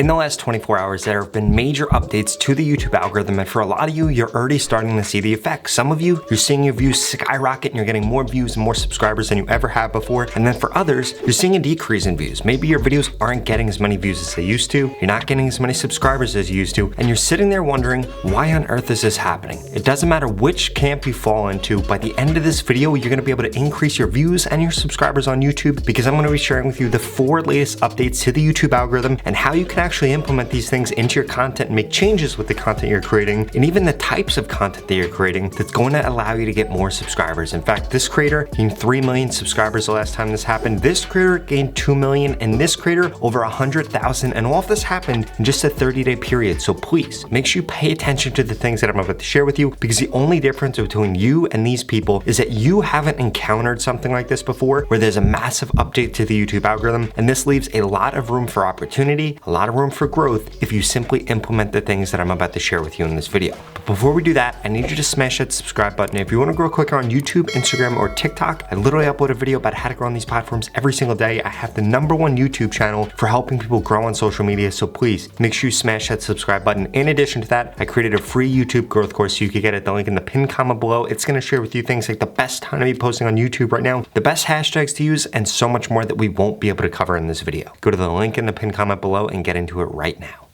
In the last 24 hours, there have been major updates to the YouTube algorithm, and for a lot of you, you're already starting to see the effects. Some of you, you're seeing your views skyrocket and you're getting more views and more subscribers than you ever have before. And then for others, you're seeing a decrease in views. Maybe your videos aren't getting as many views as they used to, you're not getting as many subscribers as you used to, and you're sitting there wondering, why on earth is this happening? It doesn't matter which camp you fall into, by the end of this video, you're gonna be able to increase your views and your subscribers on YouTube, because I'm gonna be sharing with you the 4 latest updates to the YouTube algorithm and how you can actually implement these things into your content and make changes with the content you're creating, and even the types of content that you're creating that's going to allow you to get more subscribers. In fact, this creator gained 3 million subscribers the last time this happened. This creator gained 2 million, and this creator over 100,000, and all of this happened in just a 30-day period. So please make sure you pay attention to the things that I'm about to share with you, because the only difference between you and these people is that you haven't encountered something like this before, where there's a massive update to the YouTube algorithm, and this leaves a lot of room for opportunity, a lot of room for growth if you simply implement the things that I'm about to share with you in this video. But before we do that, I need you to smash that subscribe button. If you want to grow quicker on YouTube, Instagram, or TikTok, I literally upload a video about how to grow on these platforms every single day. I have the #1 YouTube channel for helping people grow on social media, so please make sure you smash that subscribe button. In addition to that, I created a free YouTube growth course, so you can get it, the link in the pinned comment below. It's going to share with you things like the best time to be posting on YouTube right now, the best hashtags to use, and so much more that we won't be able to cover in this video. Go to the link in the pinned comment below and get into it right now.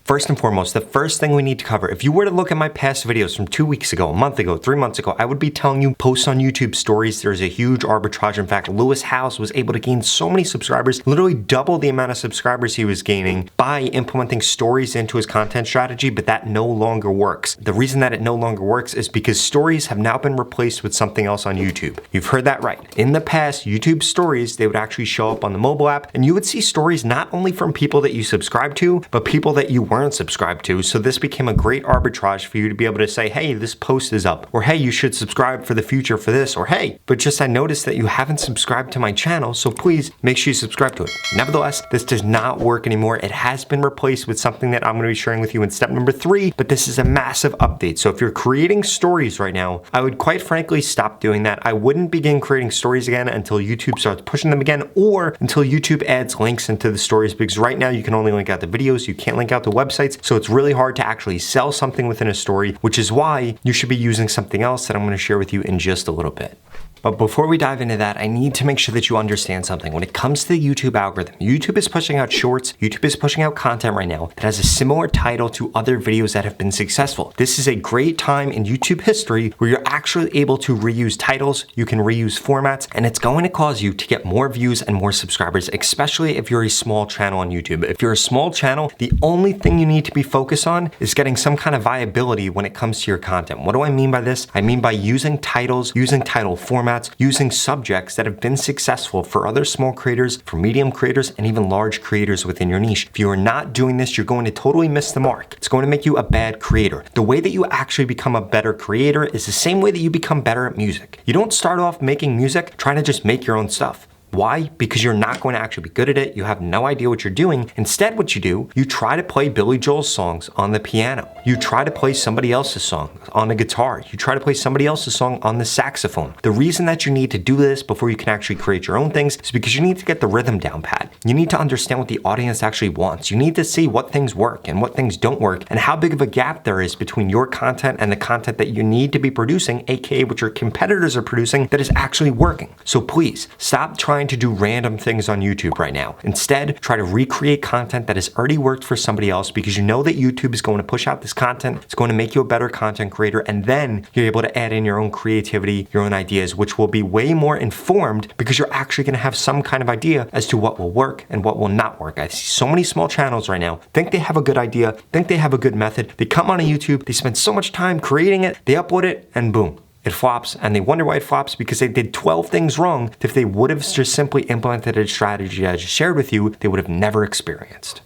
First and foremost, the first thing we need to cover, if you were to look at my past videos from 2 weeks ago, a month ago, 3 months ago, I would be telling you post on YouTube stories. There's a huge arbitrage. In fact, Lewis Howes was able to gain so many subscribers, literally double the amount of subscribers he was gaining by implementing stories into his content strategy, but that no longer works. The reason that it no longer works is because stories have now been replaced with something else on YouTube. You've heard that right. In the past, YouTube stories, they would actually show up on the mobile app, and you would see stories not only from people that you subscribe to, but people that you weren't subscribed to. So this became a great arbitrage for you to be able to say, hey, this post is up, or hey, you should subscribe for the future for this, or hey, but just I noticed that you haven't subscribed to my channel, so please make sure you subscribe to it. Nevertheless, this does not work anymore. It has been replaced with something that I'm going to be sharing with you in step number 3, but this is a massive update. So if you're creating stories right now, I would quite frankly stop doing that. I wouldn't begin creating stories again until YouTube starts pushing them again, or until YouTube adds links into the stories, because right now you can only link out the videos, you can't link out the websites. So it's really hard to actually sell something within a story, which is why you should be using something else that I'm going to share with you in just a little bit. But before we dive into that, I need to make sure that you understand something. When it comes to the YouTube algorithm, YouTube is pushing out shorts, YouTube is pushing out content right now that has a similar title to other videos that have been successful. This is a great time in YouTube history where you're actually able to reuse titles, you can reuse formats, and it's going to cause you to get more views and more subscribers, especially if you're a small channel on YouTube. If you're a small channel, the only thing you need to be focused on is getting some kind of viability when it comes to your content. What do I mean by this? I mean by using titles, using title formats, using subjects that have been successful for other small creators, for medium creators, and even large creators within your niche. If you are not doing this, you're going to totally miss the mark. It's going to make you a bad creator. The way that you actually become a better creator is the same way that you become better at music. You don't start off making music trying to just make your own stuff. Why? Because you're not going to actually be good at it. You have no idea what you're doing. Instead, what you do, you try to play Billy Joel's songs on the piano. You try to play somebody else's song on the guitar. You try to play somebody else's song on the saxophone. The reason that you need to do this before you can actually create your own things is because you need to get the rhythm down pat. You need to understand what the audience actually wants. You need to see what things work and what things don't work, and how big of a gap there is between your content and the content that you need to be producing, aka what your competitors are producing, that is actually working. So please, stop trying to do random things on YouTube right now. Instead, try to recreate content that has already worked for somebody else, because you know that YouTube is going to push out this content, it's going to make you a better content creator, and then you're able to add in your own creativity, your own ideas, which will be way more informed, because you're actually going to have some kind of idea as to what will work and what will not work. I see so many small channels right now think they have a good idea, think they have a good method, they come on YouTube, they spend so much time creating it, they upload it, and boom, it flops, and they wonder why it flops because they did 12 things wrong. If they would have just simply implemented a strategy I just shared with you, they would have never experienced.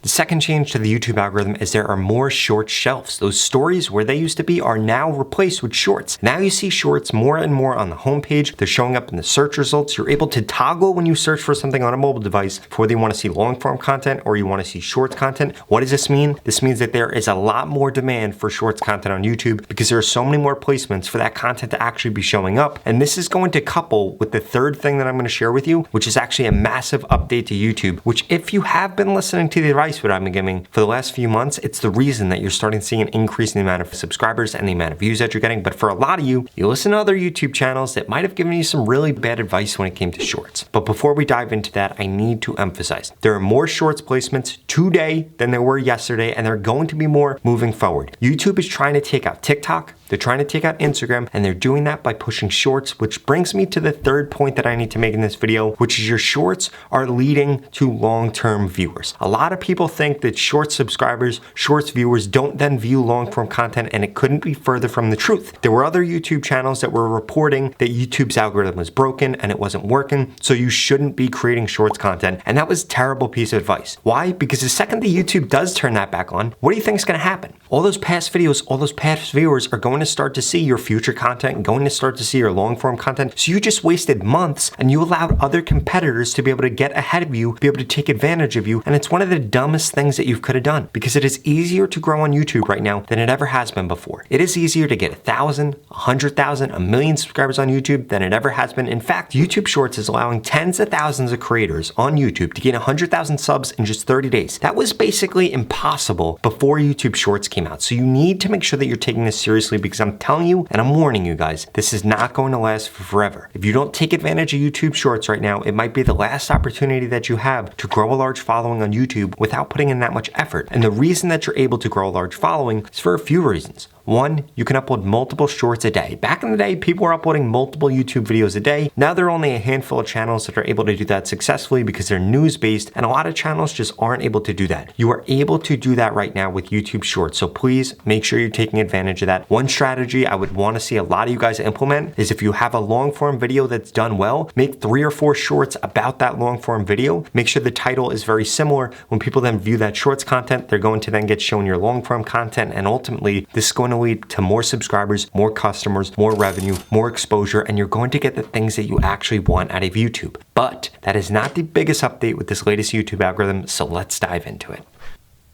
The second change to the YouTube algorithm is there are more short shelves. Those stories where they used to be are now replaced with shorts. Now you see shorts more and more on the homepage. They're showing up in the search results. You're able to toggle when you search for something on a mobile device for whether you want to see long form content or you want to see shorts content. What does this mean? This means that there is a lot more demand for shorts content on YouTube because there are so many more placements for that content to actually be showing up. And this is going to couple with the third thing that I'm going to share with you, which is actually a massive update to YouTube, which if you have been listening to the right advice what I've been giving for the last few months. It's the reason that you're starting to see an increase in the amount of subscribers and the amount of views that you're getting. But for a lot of you, you listen to other YouTube channels that might have given you some really bad advice when it came to shorts. But before we dive into that, I need to emphasize there are more shorts placements today than there were yesterday, and there are going to be more moving forward. YouTube is trying to take out TikTok, they're trying to take out Instagram, and they're doing that by pushing shorts, which brings me to the third point that I need to make in this video, which is your shorts are leading to long-term viewers. A lot of people think that short subscribers, shorts viewers don't then view long-form content, and it couldn't be further from the truth. There were other YouTube channels that were reporting that YouTube's algorithm was broken and it wasn't working, so you shouldn't be creating shorts content, and that was a terrible piece of advice. Why? Because the second that YouTube does turn that back on, what do you think is going to happen? All those past videos, all those past viewers are going to start to see your future content, going to start to see your long-form content, so you just wasted months and you allowed other competitors to be able to get ahead of you, be able to take advantage of you, and it's one of the dumbest things that you could have done, because it is easier to grow on YouTube right now than it ever has been before. It is easier to get 1,000, 100,000, 1,000,000 subscribers on YouTube than it ever has been. In fact, YouTube Shorts is allowing tens of thousands of creators on YouTube to gain 100,000 subs in just 30 days. That was basically impossible before YouTube Shorts came out. So you need to make sure that you're taking this seriously, because I'm telling you and I'm warning you guys, this is not going to last forever. If you don't take advantage of YouTube Shorts right now, it might be the last opportunity that you have to grow a large following on YouTube without putting in that much effort. And the reason that you're able to grow a large following is for a few reasons. One, you can upload multiple shorts a day. Back in the day, people were uploading multiple YouTube videos a day. Now there are only a handful of channels that are able to do that successfully because they're news-based, and a lot of channels just aren't able to do that. You are able to do that right now with YouTube Shorts, so please make sure you're taking advantage of that. One strategy I would want to see a lot of you guys implement is if you have a long-form video that's done well, make 3 or 4 shorts about that long-form video. Make sure the title is very similar. When people then view that shorts content, they're going to then get shown your long-form content, and ultimately, this is going to lead to more subscribers, more customers, more revenue, more exposure, and you're going to get the things that you actually want out of YouTube. But that is not the biggest update with this latest YouTube algorithm, so let's dive into it.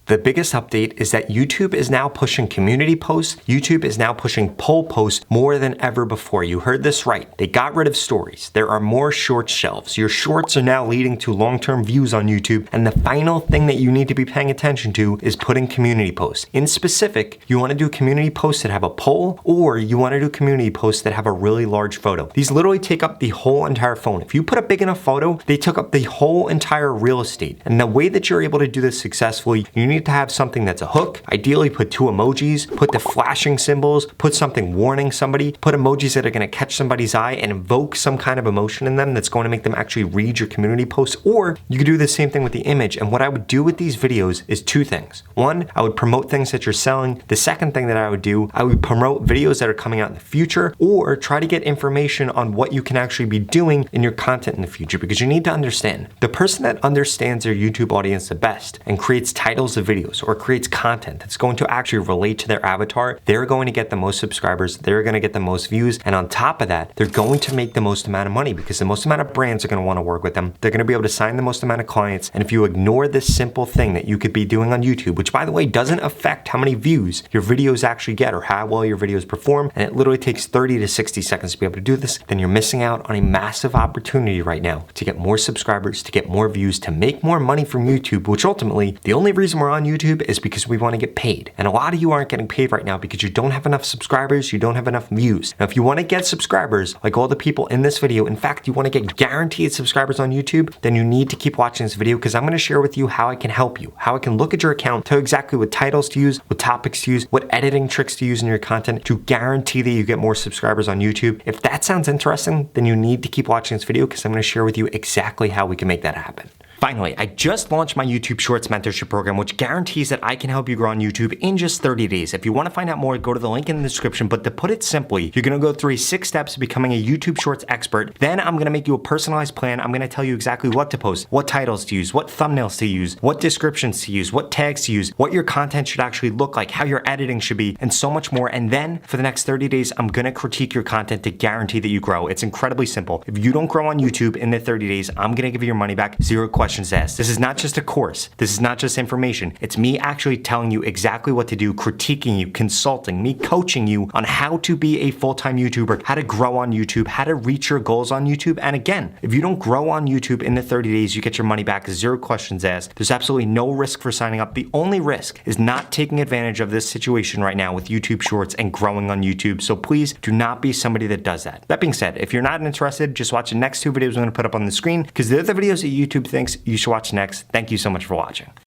The biggest update is that YouTube is now pushing community posts. YouTube is now pushing poll posts more than ever before. You heard this right. They got rid of stories. There are more short shelves. Your shorts are now leading to long-term views on YouTube. And the final thing that you need to be paying attention to is putting community posts. In specific, you want to do community posts that have a poll, or you want to do community posts that have a really large photo. These literally take up the whole entire phone. If you put a big enough photo, they took up the whole entire real estate. And the way that you're able to do this successfully, you need to have something that's a hook. Ideally, put 2 emojis, put the flashing symbols, put something warning somebody, put emojis that are going to catch somebody's eye and evoke some kind of emotion in them that's going to make them actually read your community posts. Or you could do the same thing with the image. And what I would do with these videos is 2 things. One, I would promote things that you're selling. The second thing that I would do, I would promote videos that are coming out in the future, or try to get information on what you can actually be doing in your content in the future, because you need to understand the person that understands their YouTube audience the best and creates titles of videos or creates content that's going to actually relate to their avatar, they're going to get the most subscribers, they're going to get the most views, and on top of that, they're going to make the most amount of money, because the most amount of brands are going to want to work with them. They're going to be able to sign the most amount of clients. And if you ignore this simple thing that you could be doing on YouTube, which by the way doesn't affect how many views your videos actually get or how well your videos perform, and it literally takes 30 to 60 seconds to be able to do this, then you're missing out on a massive opportunity right now to get more subscribers, to get more views, to make more money from YouTube, which ultimately, the only reason we're on YouTube is because we want to get paid. And a lot of you aren't getting paid right now because you don't have enough subscribers, you don't have enough views. Now, if you want to get subscribers, like all the people in this video, in fact, you want to get guaranteed subscribers on YouTube, then you need to keep watching this video, because I'm going to share with you how I can help you, how I can look at your account, tell you exactly what titles to use, what topics to use, what editing tricks to use in your content to guarantee that you get more subscribers on YouTube. If that sounds interesting, then you need to keep watching this video, because I'm going to share with you exactly how we can make that happen. Finally, I just launched my YouTube Shorts mentorship program, which guarantees that I can help you grow on YouTube in just 30 days. If you want to find out more, go to the link in the description. But to put it simply, you're going to go through 6 steps to becoming a YouTube Shorts expert. Then I'm going to make you a personalized plan. I'm going to tell you exactly what to post, what titles to use, what thumbnails to use, what descriptions to use, what tags to use, what your content should actually look like, how your editing should be, and so much more. And then for the next 30 days, I'm going to critique your content to guarantee that you grow. It's incredibly simple. If you don't grow on YouTube in the 30 days, I'm going to give you your money back, 0 questions questions asked. This is not just a course. This is not just information. It's me actually telling you exactly what to do, critiquing you, consulting, me coaching you on how to be a full-time YouTuber, how to grow on YouTube, how to reach your goals on YouTube. And again, if you don't grow on YouTube in the 30 days, you get your money back, 0 questions asked. There's absolutely no risk for signing up. The only risk is not taking advantage of this situation right now with YouTube Shorts and growing on YouTube. So please do not be somebody that does that. That being said, if you're not interested, just watch the next 2 videos I'm gonna put up on the screen because they're the videos that YouTube thinks you should watch next. Thank you so much for watching.